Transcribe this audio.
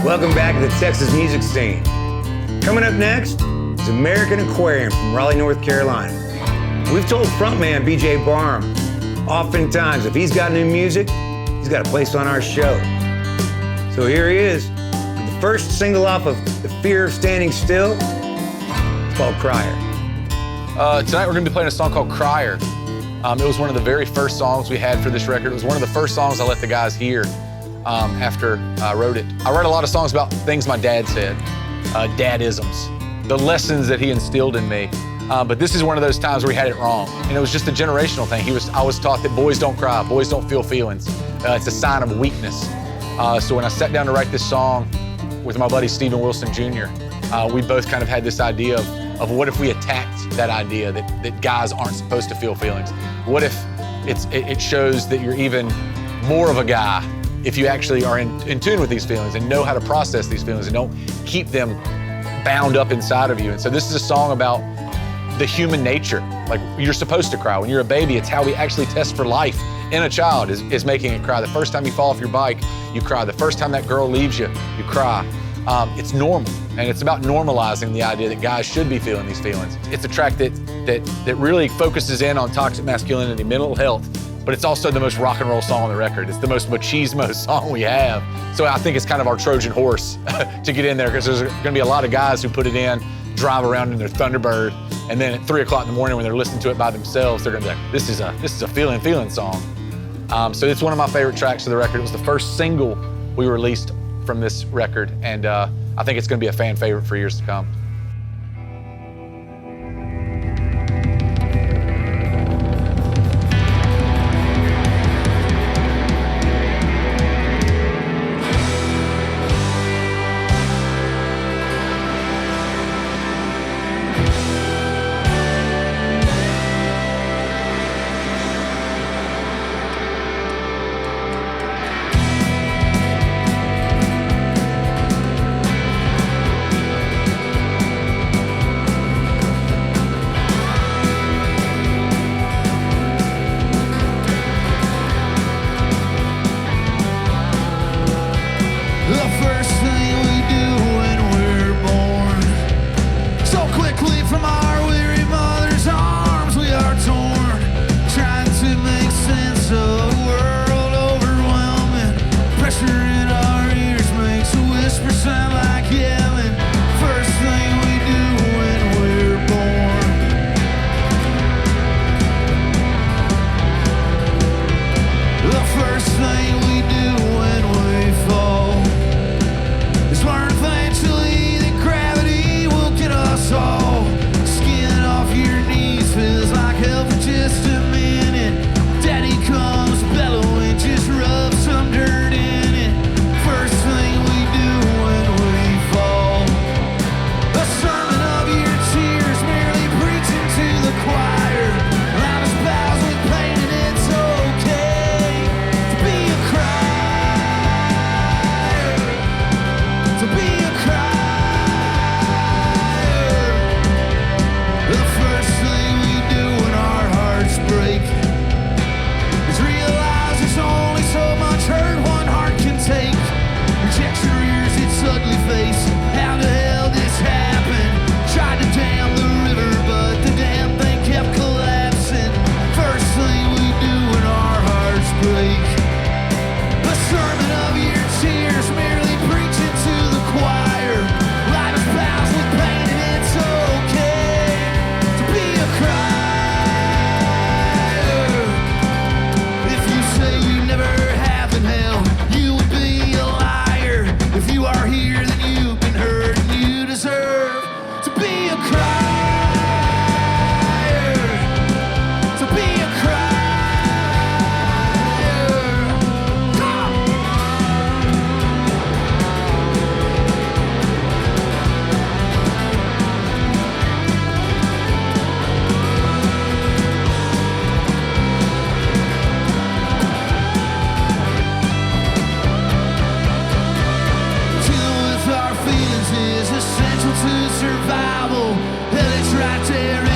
Welcome back to the Texas music scene. Coming up next is American Aquarium from Raleigh, North Carolina. We've told frontman BJ Barham oftentimes if he's got new music, he's got a place on our show. So here he is, the first single off of The Fear of Standing Still. It's called Crier. Tonight we're gonna be playing a song called Crier. It was one of the very first songs we had for this record. It was one of the first songs I let the guys hear after I wrote it. I write a lot of songs about things my dad said, dadisms, the lessons that he instilled in me. But this is one of those times where he had it wrong. And it was just a generational thing. I was taught that boys don't cry, boys don't feel feelings. It's a sign of weakness. So when I sat down to write this song with my buddy Stephen Wilson Jr., we both kind of had this idea of what if we attacked that idea that guys aren't supposed to feel feelings? What if it shows that you're even more of a guy if you actually are in tune with these feelings and know how to process these feelings and don't keep them bound up inside of you? And so this is a song about the human nature. Like, you're supposed to cry. When you're a baby, it's how we actually test for life in a child is making it cry. The first time you fall off your bike, you cry. The first time that girl leaves you, you cry. It's normal, and it's about normalizing the idea that guys should be feeling these feelings. It's a track that really focuses in on toxic masculinity, mental health, but it's also the most rock and roll song on the record. It's the most machismo song we have. So I think it's kind of our Trojan horse to get in there, because there's gonna be a lot of guys who put it in, drive around in their Thunderbird, and then at 3 o'clock in the morning when they're listening to it by themselves, they're gonna be like, this is a feeling song. So it's one of my favorite tracks of the record. It was the first single we released from this record, and I think it's gonna be a fan favorite for years to come. Survival, hell, it's right there.